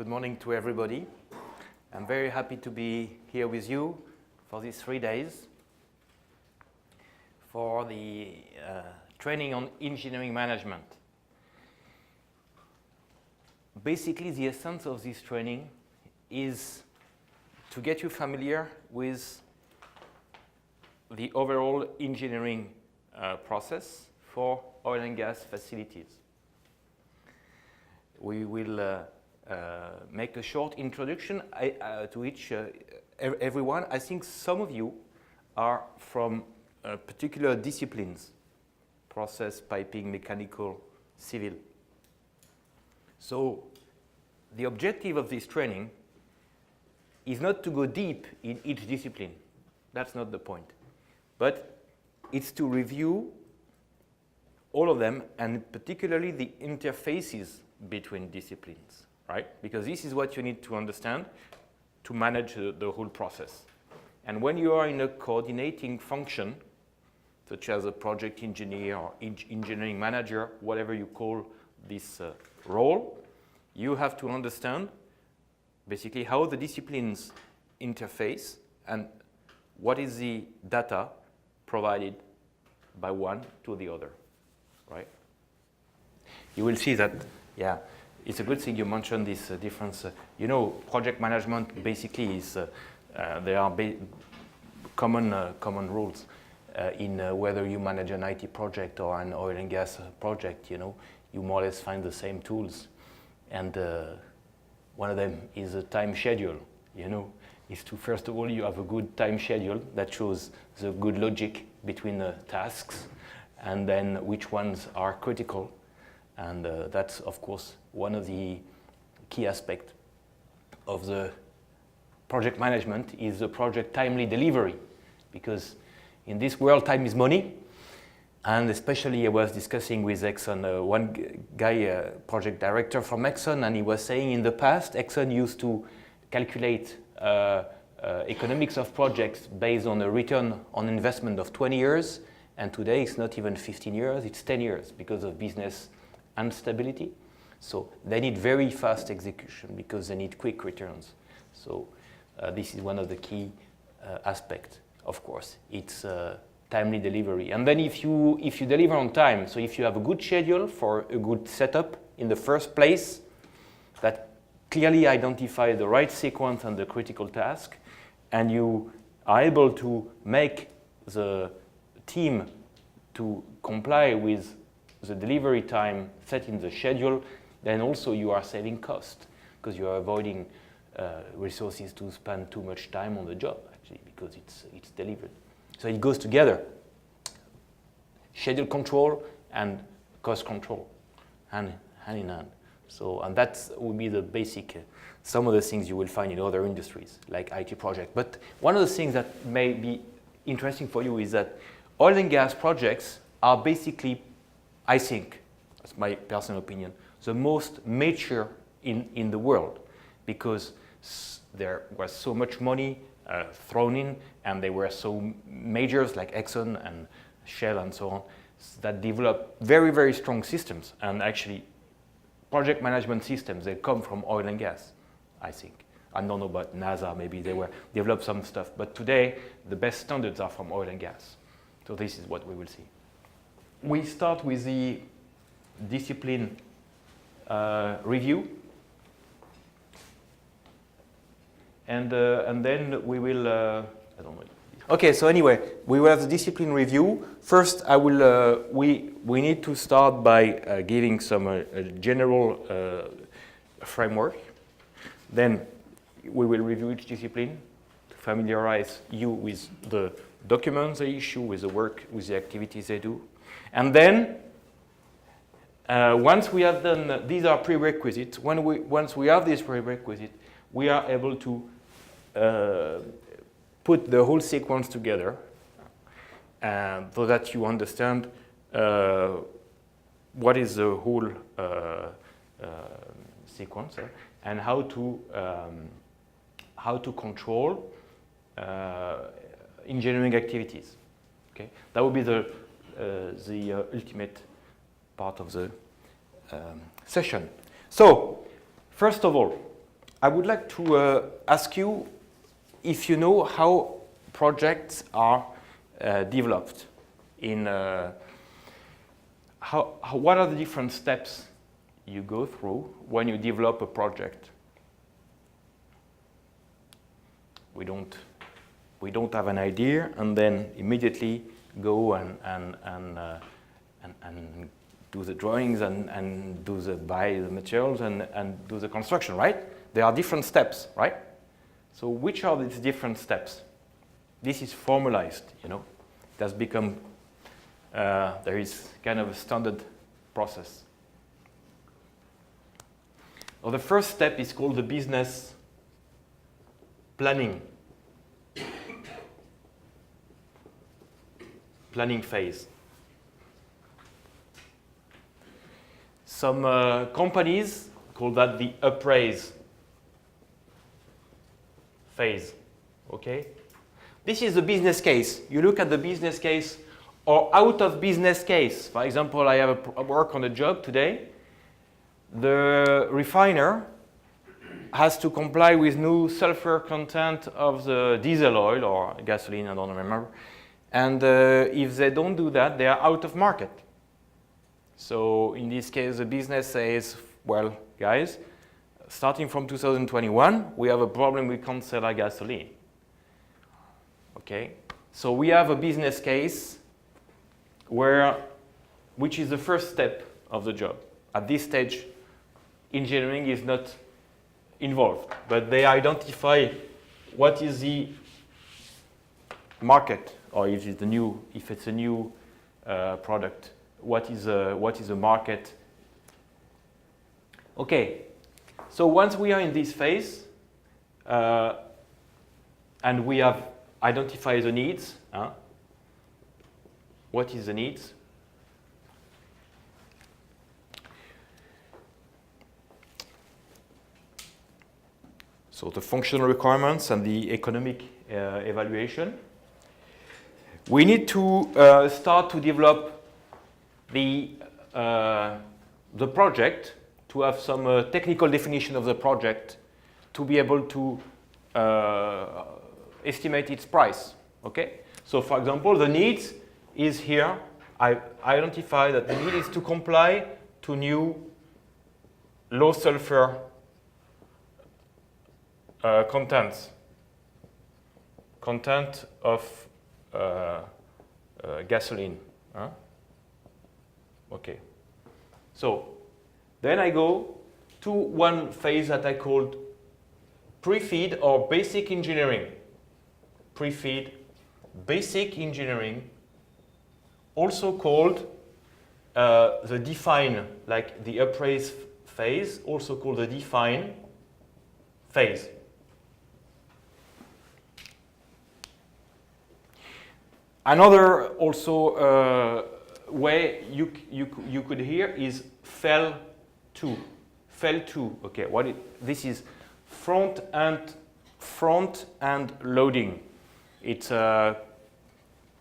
Good morning to everybody. I'm very happy to be here with you for these 3 days for the training on engineering management. Basically, the essence of this training is to get you familiar with the overall engineering process for oil and gas facilities. We will make a short introduction to each everyone. I think some of you are from particular disciplines: process, piping, mechanical, civil. So the objective of this training is not to go deep in each discipline. That's not the point. But it's to review all of them, and particularly the interfaces between disciplines, right? Because this is what you need to understand to manage the whole process. And when you are in a coordinating function, such as a project engineer or engineering manager, whatever you call this role, you have to understand basically how the disciplines interface and what is the data provided by one to the other, right? You will see that, yeah, it's a good thing you mentioned this difference. You know, project management basically is, there are common rules in whether you manage an IT project or an oil and gas project. You know, you more or less find the same tools. And one of them is a time schedule, you know. Is to, first of all, you have a good time schedule that shows the good logic between the tasks, and then which ones are critical. And that's, of course, one of the key aspects of the project management is the project timely delivery. Because in this world, time is money. And especially I was discussing with Exxon, one guy, project director from Exxon, and he was saying in the past, Exxon used to calculate economics of projects based on a return on investment of 20 years. And today it's not even 15 years, it's 10 years because of business instability. So they need very fast execution because they need quick returns. So this is one of the key aspects, of course. It's timely delivery. And then if you deliver on time, so if you have a good schedule for a good setup in the first place, that clearly identify the right sequence and the critical task, and you are able to make the team to comply with the delivery time set in the schedule, then also you are saving cost because you are avoiding resources to spend too much time on the job, actually, because it's delivered. So it goes together. Schedule control and cost control, hand in hand. So, and that will be the basic, some of the things you will find in other industries, like IT project. But one of the things that may be interesting for you is that oil and gas projects are basically, I think, that's my personal opinion, the most mature in the world, because there was so much money thrown in, and there were so majors like Exxon and Shell and so on that developed very, very strong systems. And actually, project management systems, they come from oil and gas, I think. I don't know about NASA, maybe they developed some stuff. But today, the best standards are from oil and gas. So this is what we will see. We start with the discipline review. And then we will, I don't know. Okay, so anyway, we will have the discipline review. First, I will, we need to start by giving some general framework. Then we will review each discipline to familiarize you with the documents they issue, with the work, with the activities they do. And then, once we have done, these are prerequisites. Once we have this prerequisite, we are able to put the whole sequence together so that you understand what is the whole sequence and how to control engineering activities. Okay, that would be the ultimate part of the session. So, first of all, I would like to ask you if you know how projects are developed. What are the different steps you go through when you develop a project? We don't have an idea, and then immediately go and do the drawings and buy the materials and do the construction, right? There are different steps, right? So which are these different steps? This is formalized, you know. It has become, there is kind of a standard process. Well, the first step is called the business planning. Planning phase. Some companies call that the appraise phase, okay? This is the business case. You look at the business case or out of business case. For example, I have a work on a job today. The refiner has to comply with new sulfur content of the diesel oil or gasoline, I don't remember. And if they don't do that, they are out of market. So in this case, the business says, well, guys, starting from 2021, we have a problem, we can't sell our gasoline. Okay, so we have a business case which is the first step of the job. At this stage, engineering is not involved, but they identify what is the market, or if it's a new product, what is the market. Okay, so once we are in this phase, and we have identified the needs, what is the needs? So the functional requirements and the economic evaluation. We need to start to develop the project, to have some technical definition of the project, to be able to estimate its price. Okay. So, for example, the needs is here. I identify that the need is to comply to new low sulfur content of gasoline. Okay. So then I go to one phase that I called pre-FEED or basic engineering. Pre-FEED, basic engineering, also called the define, like the appraise phase, also called the define phase. Another also way you could hear is FEL 2. FEL 2. Okay, this is front end loading. It's a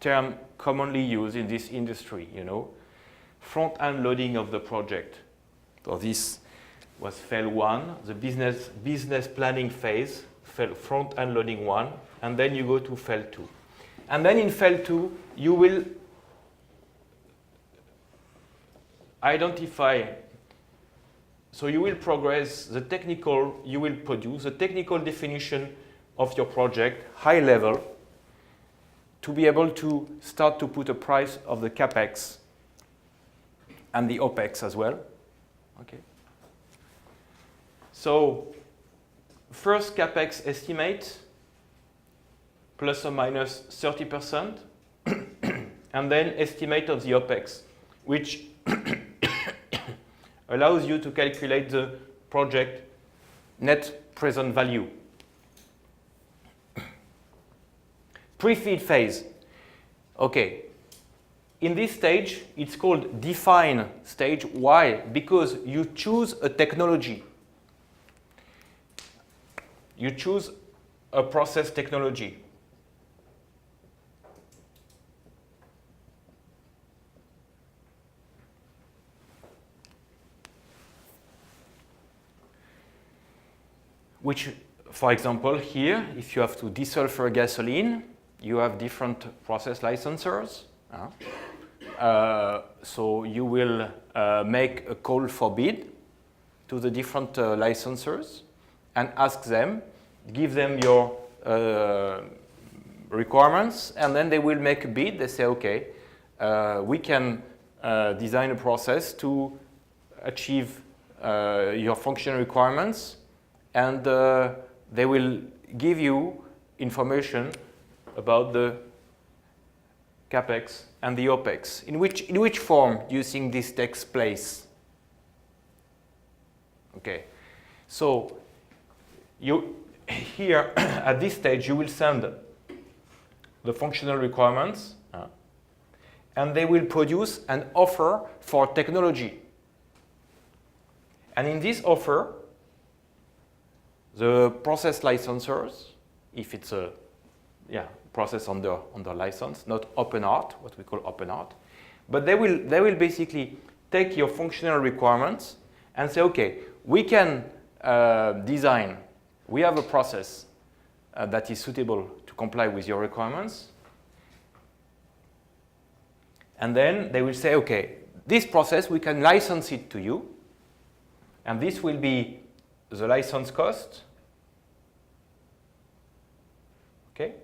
term commonly used in this industry. You know, front end loading of the project. So this was FEL 1, the business planning phase, front end loading 1, and then you go to FEL 2. And then in FEL 2, you will identify, so you will progress the technical, you will produce the technical definition of your project, high level, to be able to start to put a price of the CapEx and the OpEx as well. Okay. So first CapEx estimate, plus or minus 30%, and then estimate of the OpEx, which allows you to calculate the project net present value. Pre-FEED phase. Okay. In this stage, it's called define stage. Why? Because you choose a technology. You choose a process technology. which, for example, here, if you have to desulfur gasoline, you have different process licensors. So you will make a call for bid to the different licensors and ask them, give them your requirements, and then they will make a bid. They say, okay, we can design a process to achieve your functional requirements, and they will give you information about the CapEx and the OpEx. In which form do you think this takes place? Okay, so you here at this stage you will send the functional requirements, and they will produce an offer for technology. And in this offer, the process licensors, if it's a process under license, not open art, what we call open art, but they will basically take your functional requirements and say, okay, we can design, we have a process that is suitable to comply with your requirements. And then they will say, okay, this process, we can license it to you, and this will be the license cost. Okay?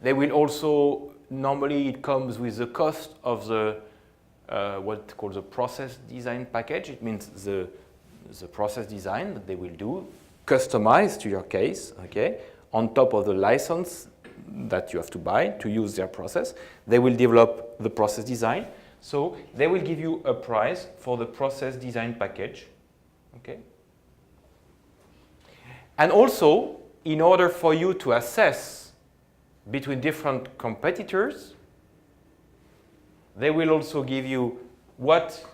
They will also, normally it comes with the cost of the what's called the process design package. It means the process design that they will do, customized to your case, okay, on top of the license that you have to buy to use their process. They will develop the process design. So they will give you a price for the process design package, okay? And also, in order for you to assess between different competitors, they will also give you what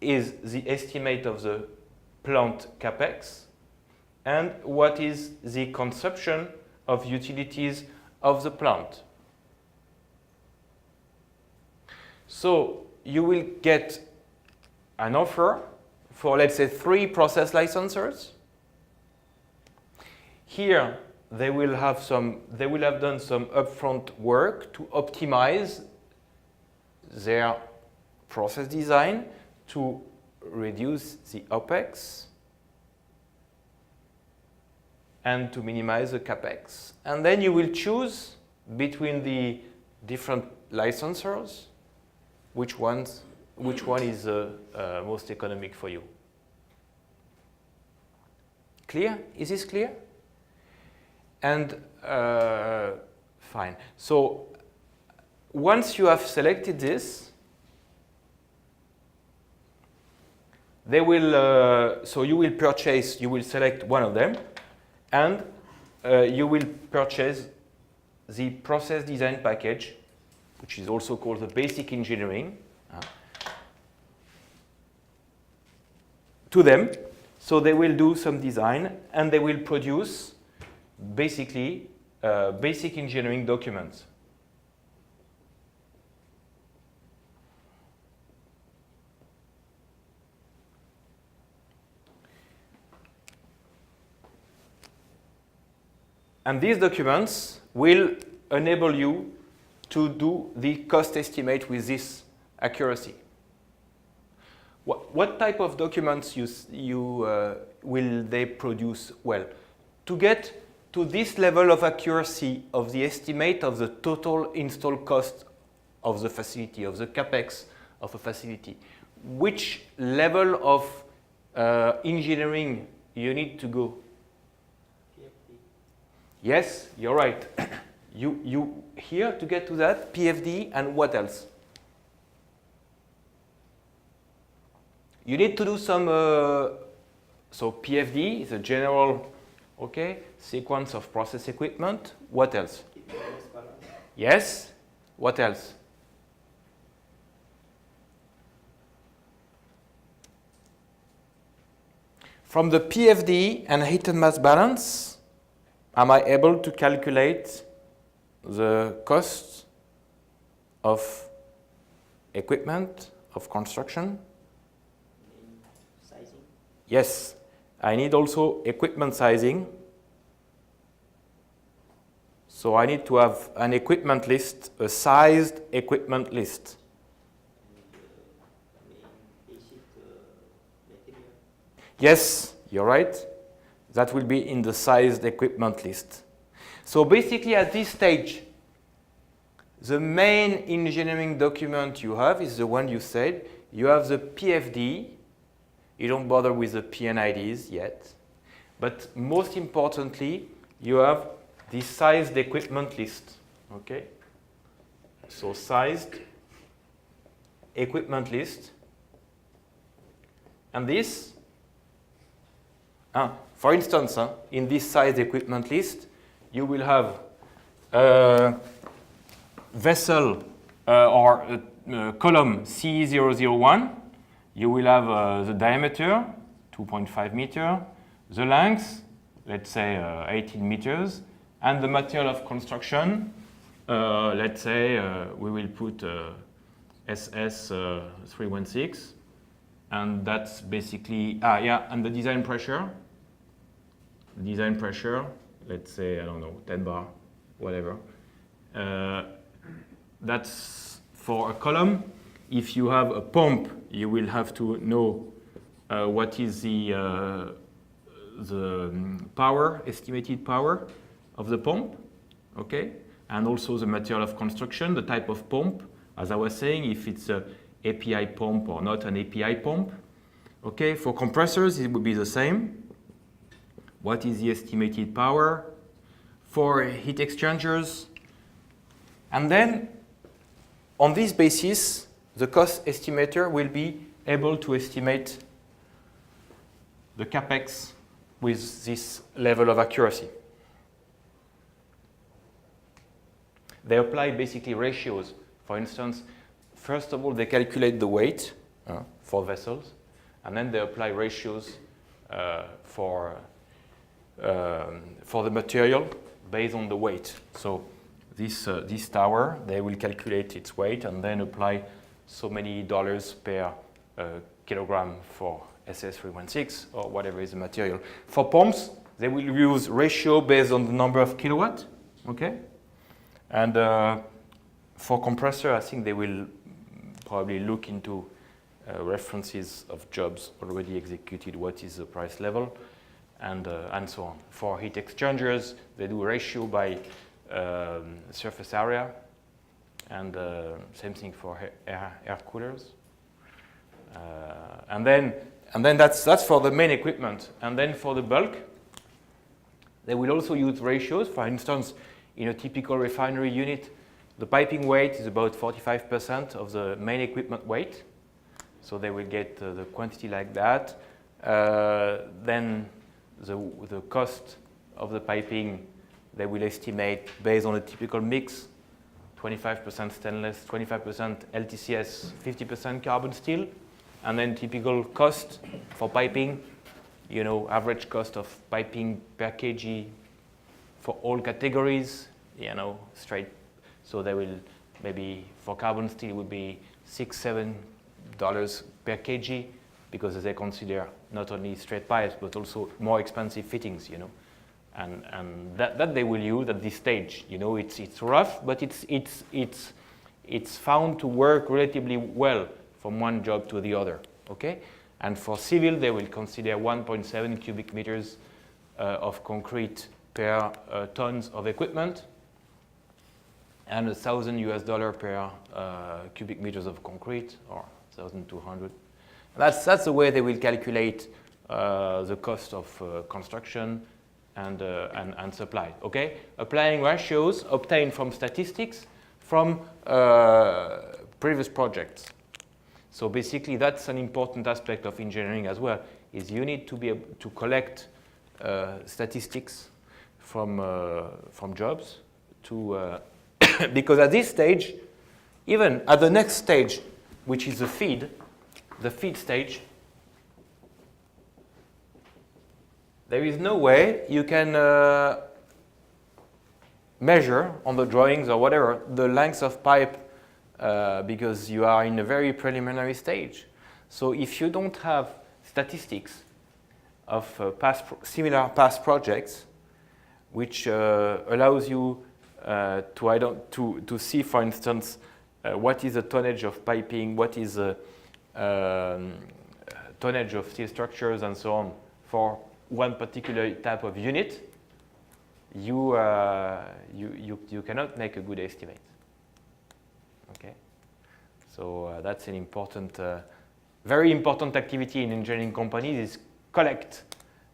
is the estimate of the plant CapEx and what is the consumption of utilities of the plant. So you will get an offer for, let's say, 3 process licensors. Here they will have done some upfront work to optimize their process design to reduce the OpEx and to minimize the CapEx. And then you will choose between the different licensors which one is most economic for you. Clear? Is this clear? And fine. So once you have selected this, they will. So you will purchase. You will select one of them, and you will purchase the process design package, which is also called the basic engineering, to them. So they will do some design, and they will produce basically basic engineering documents. And these documents will enable you to do the cost estimate with this accuracy. What type of documents will they produce? Well, to get to this level of accuracy of the estimate of the total install cost of the facility, of the CapEx of a facility, which level of engineering you need to go? Yes, you're right. You here to get to that, PFD, and what else? You need to do some, so PFD is a general, okay, sequence of process equipment. What else? Yes, what else? From the PFD and heat and mass balance, am I able to calculate the cost of equipment, of construction? Sizing? Yes. I need also equipment sizing. So I need to have an equipment list, a sized equipment list. Yes, you're right. That will be in the sized equipment list. So basically at this stage, the main engineering document you have is the one you said. You have the PFD. You don't bother with the PNIDs yet. But most importantly, you have the sized equipment list. Okay? So sized equipment list. And this, for instance, in this sized equipment list, you will have a vessel or a column C001. You will have the diameter, 2.5 meter, the length, let's say 18 meters, and the material of construction, let's say we will put SS316, and that's basically, and the design pressure. Design pressure, let's say, I don't know, 10 bar, whatever. That's for a column. If you have a pump, you will have to know what is the power, estimated power of the pump, okay? And also the material of construction, the type of pump, as I was saying, if it's an API pump or not an API pump. Okay, for compressors, it would be the same. What is the estimated power? For heat exchangers. And then, on this basis, the cost estimator will be able to estimate the capex with this level of accuracy. They apply basically ratios. For instance, first of all, they calculate the weight for vessels, and then they apply ratios for the material based on the weight. So this tower, they will calculate its weight and then apply so many dollars per kilogram for SS316 or whatever is the material. For pumps, they will use ratio based on the number of kilowatt, okay? And for compressor, I think they will probably look into references of jobs already executed, what is the price level, and so on. For heat exchangers, they do ratio by surface area, and same thing for air coolers. And then that's for the main equipment. And then for the bulk, they will also use ratios. For instance, in a typical refinery unit, the piping weight is about 45% of the main equipment weight. So they will get the quantity like that. Then the cost of the piping, they will estimate based on a typical mix, 25% stainless, 25% LTCS, 50% carbon steel. And then typical cost for piping, you know, average cost of piping per kg for all categories, you know, straight. So they will maybe for carbon steel would be $6-7 per kg, because they consider not only straight pipes but also more expensive fittings, you know, and that they will use at this stage. You know, it's rough, but it's found to work relatively well from one job to the other. Okay, and for civil they will consider 1.7 cubic meters of concrete per tons of equipment, and $1,000 per cubic meters of concrete, or 1,200. That's the way they will calculate the cost of construction and supply. Okay, applying ratios obtained from statistics from previous projects. So basically, that's an important aspect of engineering as well. Is you need to be able to collect statistics from jobs to because at this stage, even at the next stage, which is the feed stage, there is no way you can measure on the drawings or whatever the length of pipe because you are in a very preliminary stage. So if you don't have statistics of similar past projects, which allows you to see, for instance, what is the tonnage of piping, what is the tonnage of steel structures, and so on for one particular type of unit. You cannot make a good estimate. Okay, so that's an important, very important activity in engineering companies, is collect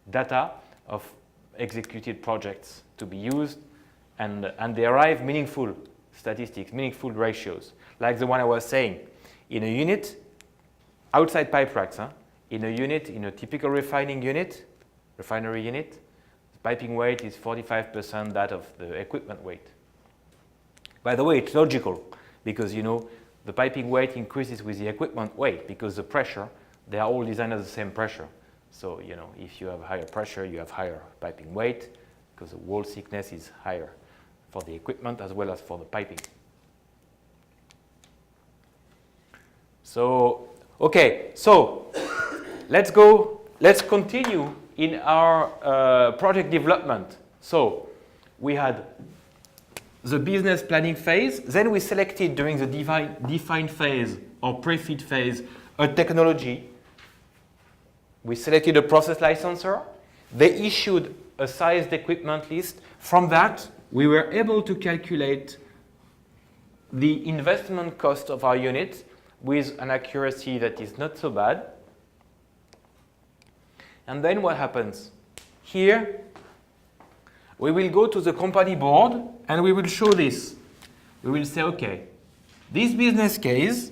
data of executed projects to be used, and derive meaningful statistics, meaningful ratios, like the one I was saying. In a unit, outside pipe racks, in a unit, in a typical refinery unit, the piping weight is 45% that of the equipment weight. By the way, it's logical, because the piping weight increases with the equipment weight, because the pressure, they are all designed at the same pressure. So, if you have higher pressure, you have higher piping weight, because the wall thickness is higher for the equipment as well as for the piping. So, okay, so let's continue in our project development. So, we had the business planning phase, then we selected during the define phase or pre-FEED phase a technology. We selected a process licensor. They issued a sized equipment list. From that, we were able to calculate the investment cost of our unit with an accuracy that is not so bad. And then what happens? Here, we will go to the company board and we will show this. We will say, okay, this business case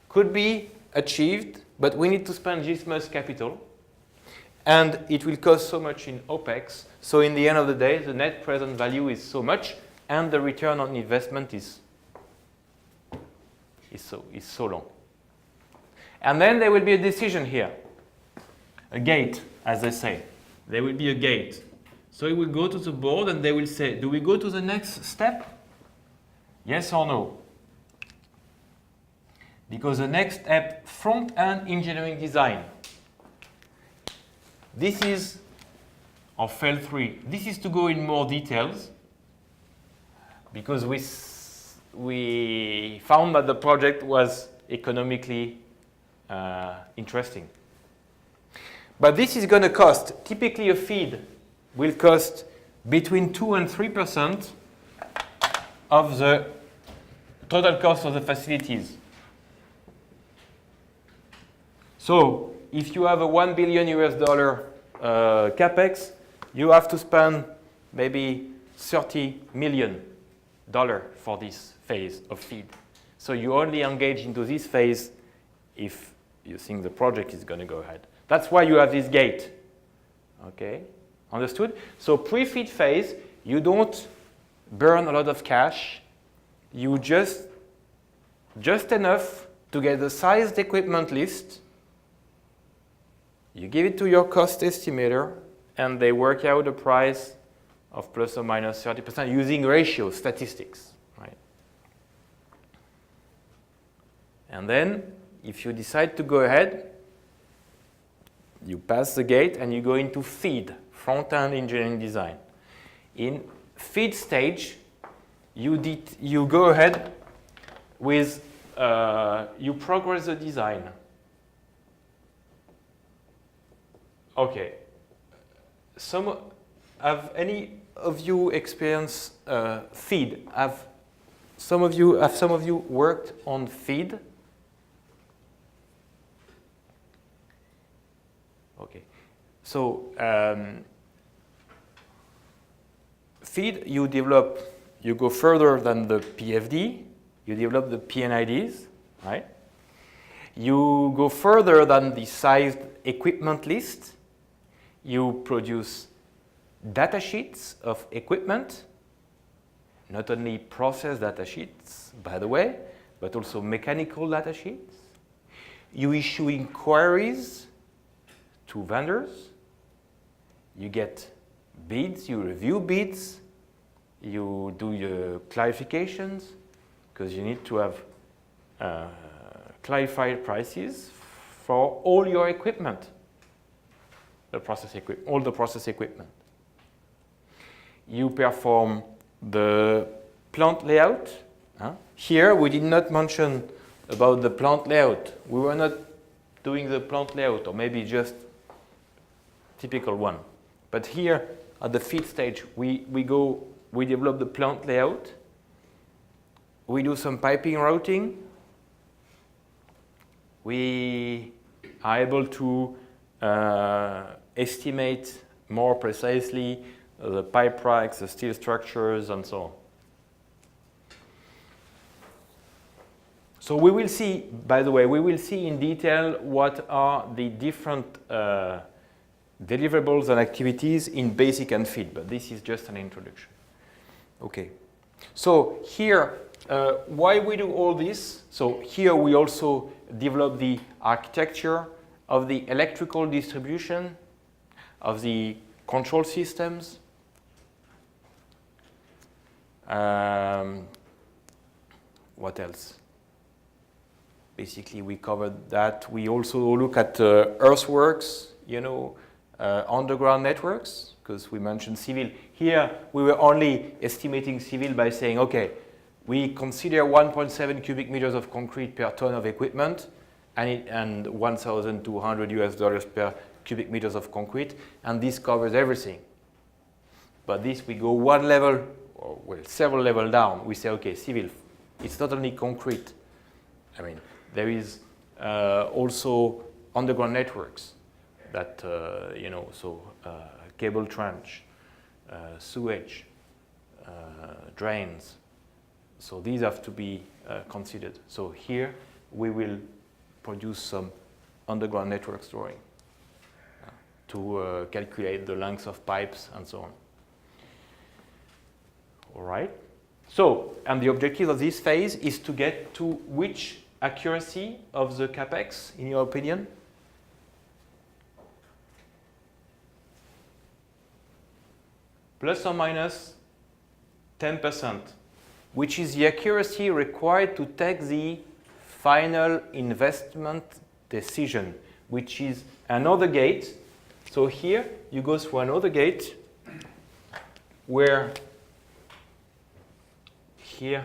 could be achieved, but we need to spend this much capital, and it will cost so much in OPEX. So in the end of the day, the net present value is so much, and the return on investment is so long. And then there will be a decision here, a gate, as they say. There will be a gate. So it will go to the board, and they will say, do we go to the next step? Yes or no? Because the next step, front-end engineering design. This is, or fail 3, this is to go in more details, because we found that the project was economically interesting. But this is going to cost, typically a FEED will cost between 2 and 3% of the total cost of the facilities. So if you have a $1 billion capex, you have to spend maybe $30 million for this phase of FEED. So you only engage into this phase if you think the project is going to go ahead. That's why you have this gate. Okay, understood? So pre-FEED phase, you don't burn a lot of cash. You just enough to get the sized equipment list. You give it to your cost estimator, and they work out a price of plus or minus 30% using ratio statistics, right? And then, if you decide to go ahead, you pass the gate and you go into FEED, front-end engineering design. In FEED stage, you go ahead with, you progress the design. Okay. Have any of you experienced FEED? Have some of you worked on FEED? Okay. So FEED, you go further than the PFD. You develop the PNIDs, right? You go further than the sized equipment list. You produce data sheets of equipment, not only process data sheets, by the way, but also mechanical data sheets. You issue inquiries to vendors. You get bids, you review bids, you do your clarifications, because you need to have clarified prices for all your equipment. all the process equipment. You perform the plant layout. Here we did not mention about the plant layout. We were not doing the plant layout, or maybe just typical one. But here at the feed stage, we develop the plant layout. We do some piping routing. We are able to estimate more precisely the pipe racks, the steel structures, and so on. So we will see, by the way, we will see in detail what are the different deliverables and activities in basic and feed, but this is just an introduction. Okay. So here, why we do all this? So here we also develop the architecture of the electrical distribution, of the control systems. What else? Basically, we covered that. We also look at earthworks, underground networks, because we mentioned civil. Here, we were only estimating civil by saying, okay, we consider 1.7 cubic meters of concrete per ton of equipment and $1,200 per cubic meters of concrete, and this covers everything. But this, we go one level, or well, several levels down. We say, okay, civil, it's not only concrete. I mean, there is also underground networks that, cable trench, sewage, drains. So these have to be considered. So here we will produce some underground networks drawing to calculate the length of pipes and so on. All right. So, and the objective of this phase is to get to which accuracy of the capex, in your opinion? Plus or minus 10%, which is the accuracy required to take the final investment decision, which is another gate. So here you go through another gate where here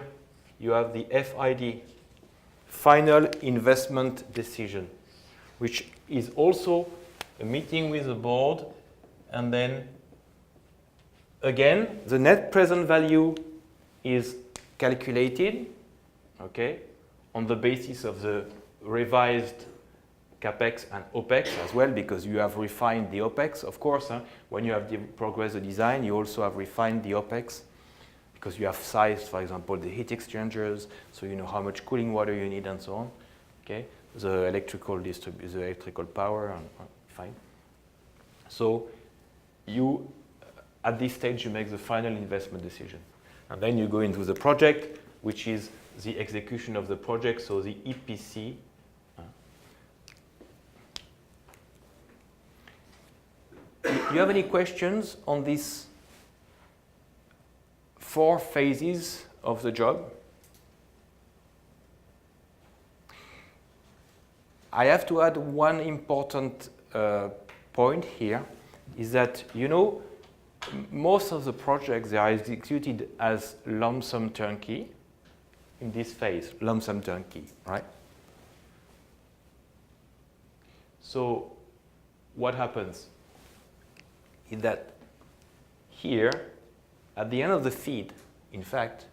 you have the FID, final investment decision, which is also a meeting with the board, and then again the net present value is calculated, okay, on the basis of the revised capex and opex as well, because you have refined the opex, of course. When you have progressed the design, you also have refined the opex, because you have sized, for example, the heat exchangers, so you know how much cooling water you need and so on. Okay, the electrical power, and fine. So you, at this stage, you make the final investment decision, and then you go into the project, which is the execution of the project, so the EPC. Do you have any questions on these 4 phases of the job? I have to add one important point here, is that, most of the projects, they are executed as lump sum turnkey in this phase, lump sum turnkey, right? So what happens is that here, at the end of the feed, in fact,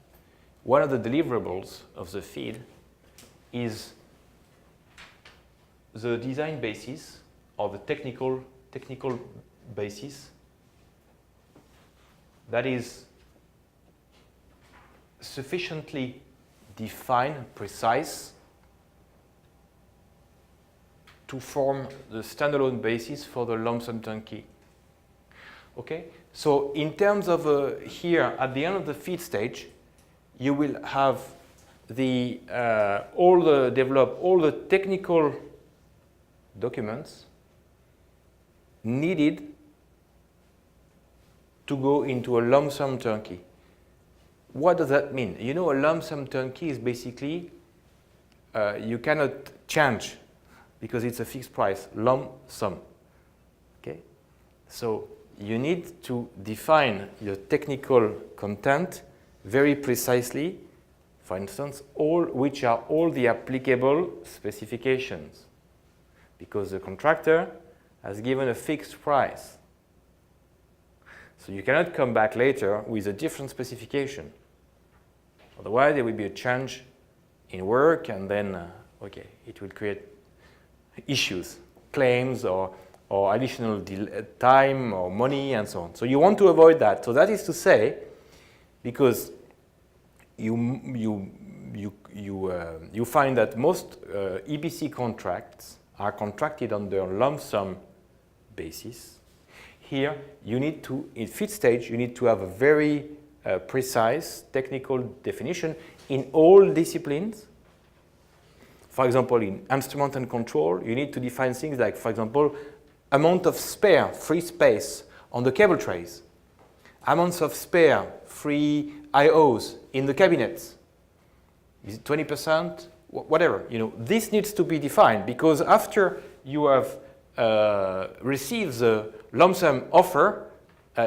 one of the deliverables of the feed is the design basis, or the technical basis that is sufficiently defined, precise, to form the standalone basis for the lump sum turnkey. Okay? So in terms of here, at the end of the feed stage, you will have the all the technical documents needed to go into a lump sum turnkey. What does that mean? A lump sum turnkey is basically you cannot change because it's a fixed price, lump sum. Okay? So you need to define your technical content very precisely. For instance, which are all the applicable specifications, because the contractor has given a fixed price. So you cannot come back later with a different specification. Otherwise, there will be a change in work, and then, okay, it will create issues, claims, or additional time or money, and so on. So you want to avoid that. So that is to say, because you find that most EPC contracts are contracted under lump sum basis. Here, you need to, in FEED stage, you need to have a very precise technical definition in all disciplines. For example, in instrument and control, you need to define things like, for example, amount of spare free space on the cable trays, amounts of spare free IOs in the cabinets. Is it 20%? Whatever. You know, this needs to be defined, because after you have received the lump sum offer,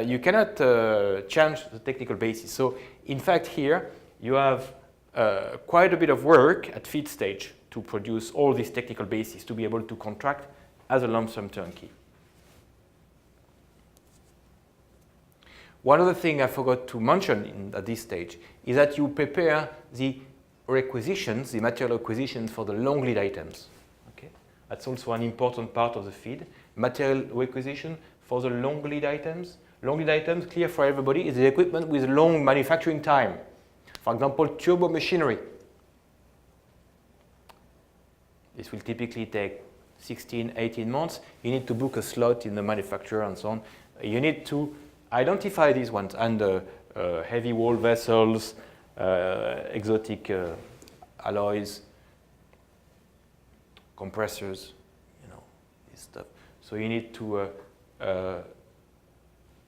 you cannot change the technical basis. So, in fact, here you have quite a bit of work at FEED stage to produce all these technical bases to be able to contract as a lump sum turnkey. One other thing I forgot to mention at this stage is that you prepare the requisitions, the material requisitions for the long lead items. Okay? That's also an important part of the FEED. Material requisition for the long lead items. Long lead items, clear for everybody, is the equipment with long manufacturing time. For example, turbo machinery. This will typically take 16, 18 months. You need to book a slot in the manufacturer and so on. You need to identify these ones, and heavy wall vessels, exotic alloys, compressors, you know, this stuff. So you need to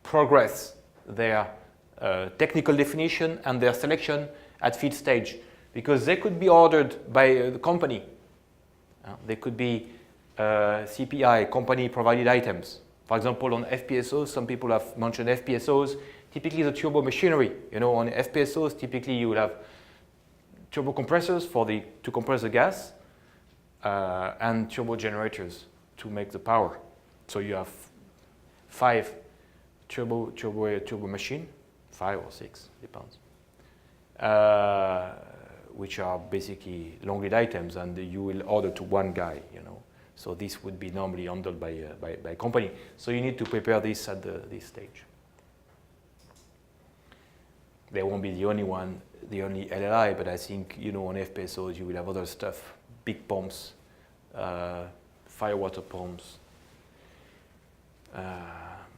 progress their technical definition and their selection at FEED stage, because they could be ordered by the company. They could be CPI, company provided items. For example, on FPSOs, some people have mentioned FPSOs, typically the turbo machinery. You know, on FPSOs, typically you will have turbo compressors to compress the gas, and turbo generators to make the power. So you have 5 turbo machine, 5 or 6, depends, which are basically long lead items, and you will order to one guy, you know. So this would be normally handled by a company. So you need to prepare this at this stage. They won't be the only one, the only LLI, but I think, you know, on FPSOs you will have other stuff, big pumps, fire water pumps,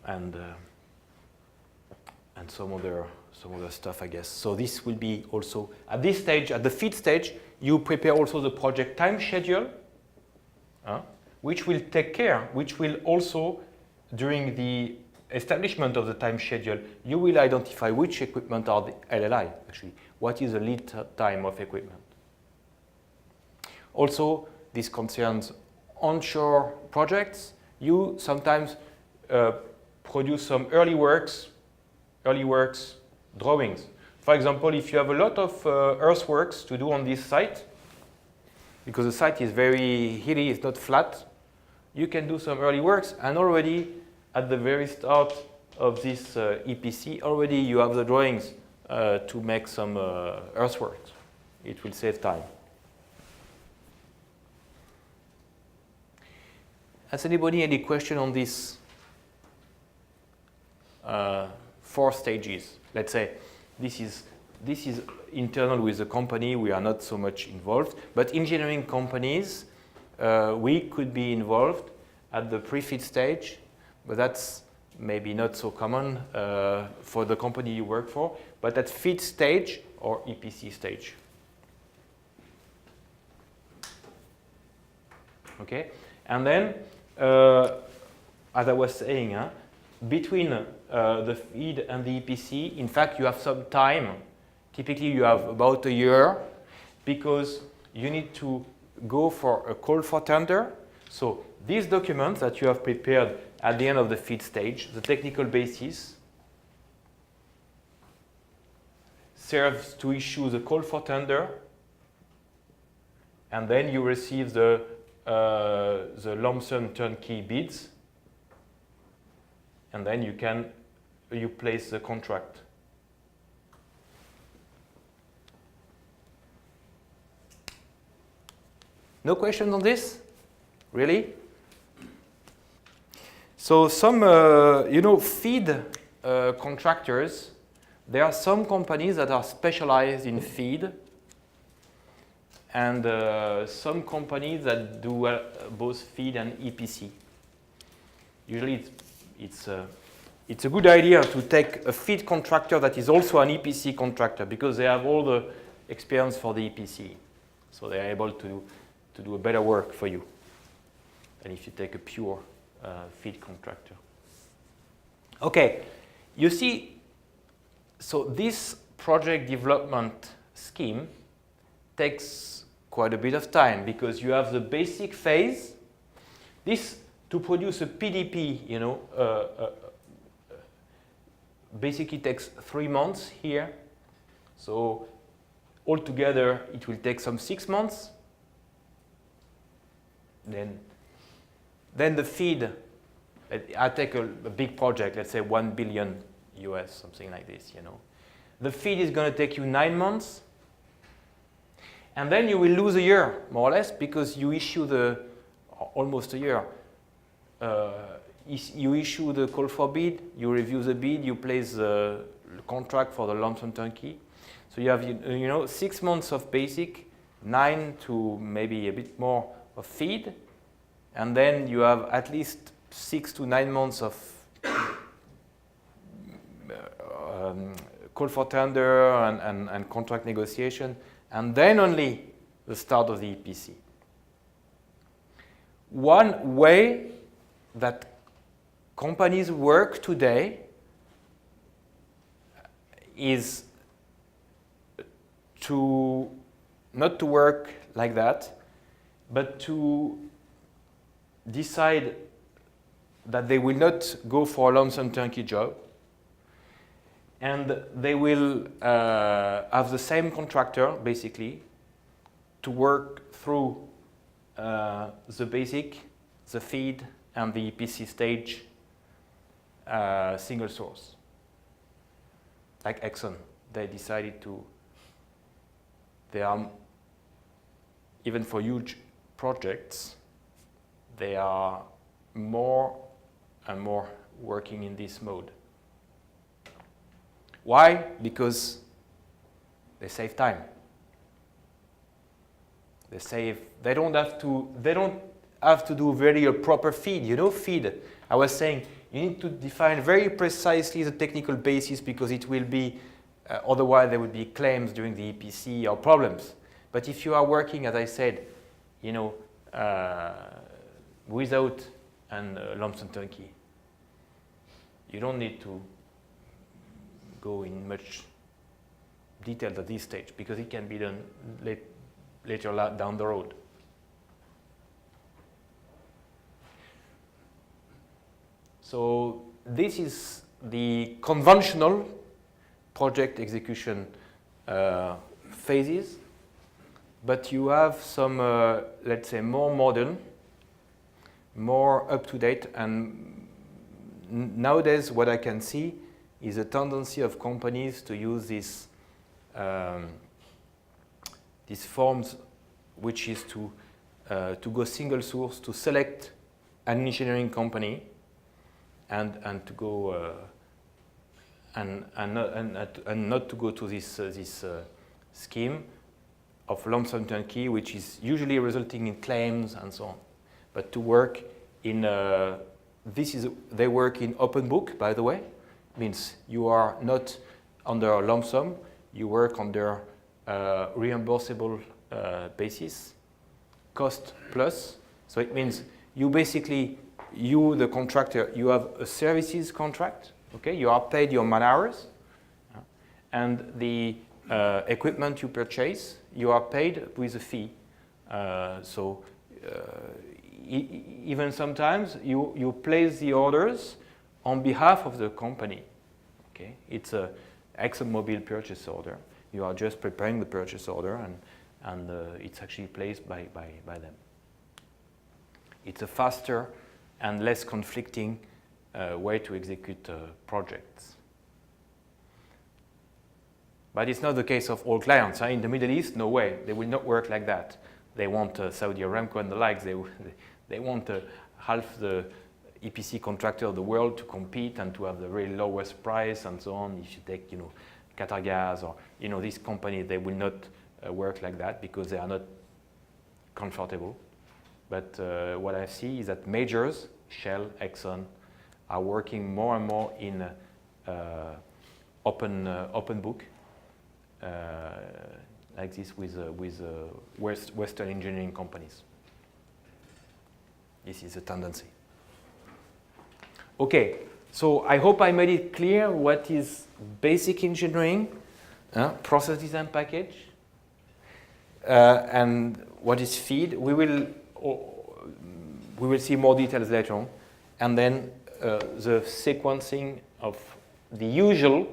and some other stuff, I guess. So this will be also at this stage, at the FEED stage, you prepare also the project time schedule, which will take care, which will also, during the establishment of the time schedule, you will identify which equipment are the LLI, actually. What is the lead time of equipment? Also, this concerns onshore projects. You sometimes produce some early works drawings. For example, if you have a lot of earthworks to do on this site, because the site is very hilly, it's not flat, you can do some early works, and already at the very start of this EPC, already you have the drawings to make some earthworks. It will save time. Has anybody any question on this 4 stages? Let's say this is internal with the company, we are not so much involved, but engineering companies, we could be involved at the pre-FEED stage, but that's maybe not so common for the company you work for, but at FEED stage or EPC stage. Okay, and then, as I was saying, between the FEED and the EPC, in fact, you have some time. Typically, you have about a year, because you need to go for a call for tender. So This document that you have prepared at the end of the FEED stage, the technical basis, serves to issue the call for tender, and then you receive the lump sum turnkey bids, and then you place the contract. No questions on this? Really? So some, FEED contractors, there are some companies that are specialized in FEED, and some companies that do both FEED and EPC. Usually it's a good idea to take a FEED contractor that is also an EPC contractor, because they have all the experience for the EPC. So they are able to do a better work for you than if you take a pure FEED contractor. Okay, you see, so this project development scheme takes quite a bit of time, because you have the basic phase. This, to produce a PDP, basically takes 3 months here. So altogether, it will take some 6 months. Then the FEED, I take a big project, let's say $1 billion US, something like this, The FEED is going to take you 9 months. And then you will lose a year, more or less, because you issue almost a year. You issue the call for bid, you review the bid, you place the contract for the lump sum turnkey. So you have, 6 months of basic, 9 to maybe a bit more of FEED, and then you have at least 6 to 9 months of call for tender and contract negotiation, and then only the start of the EPC. One way that companies work today is not to work like that, but to decide that they will not go for a lump sum turnkey job, and they will have the same contractor, basically, to work through the basic, the FEED, and the EPC stage single source. Like Exxon, they decided even for huge projects, they are more and more working in this mode. Why? Because they save time. They don't have to do very a proper FEED. FEED, I was saying, you need to define very precisely the technical basis, because it will be, otherwise there would be claims during the EPC or problems. But if you are working, as I said, without a lump sum turnkey, you don't need to go in much detail at this stage, because it can be done later down the road. So this is the conventional project execution phases, but you have some, let's say, more modern, more up-to-date, and nowadays what I can see is a tendency of companies to use these forms, which is to go single source, to select an engineering company, and to go and not to go to this scheme of lump sum turnkey, which is usually resulting in claims and so on. But to work in they work in open book, by the way. Means you are not under a lump sum, you work under reimbursable basis, cost plus. So it means you basically, the contractor, you have a services contract, okay? You are paid your man hours, and the equipment you purchase, you are paid with a fee. So even sometimes you place the orders on behalf of the company. Okay, it's a ExxonMobil purchase order. You are just preparing the purchase order, and it's actually placed by them. It's a faster and less conflicting way to execute projects. But it's not the case of all clients. In the Middle East, no way. They will not work like that. They want Saudi Aramco and the likes. They want half the EPC contractor of the world to compete and to have the really lowest price and so on. If you take, Qatar Gas or, these companies, they will not work like that because they are not comfortable. But what I see is that majors, Shell, Exxon, are working more and more in open book, like this with Western engineering companies. This is a tendency. Okay, so I hope I made it clear what is basic engineering, process design package, and what is FEED. We will see more details later on, and then the sequencing of the usual,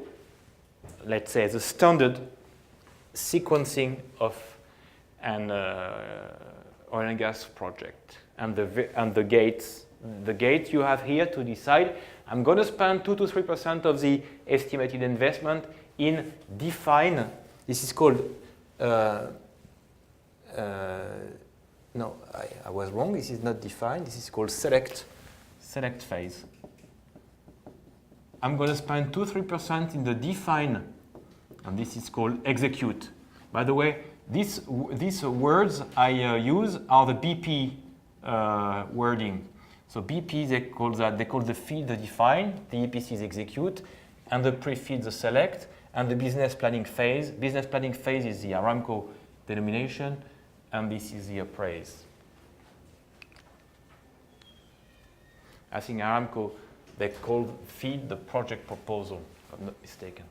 let's say the standard sequencing of an oil and gas project, and the gates. The gate you have here to decide, I'm going to spend 2 to 3% of the estimated investment in define. This is called, no, I was wrong. This is not define. This is called select phase. I'm going to spend 2-3% in the define, and this is called execute. By the way, these words I use are the BP wording. So BP, they call the FEED the define, the EPC is execute, and the pre-FEED the select, and the business planning phase. Business planning phase is the Aramco denomination, and this is the appraise. I think Aramco, they call FEED the project proposal, if I'm not mistaken.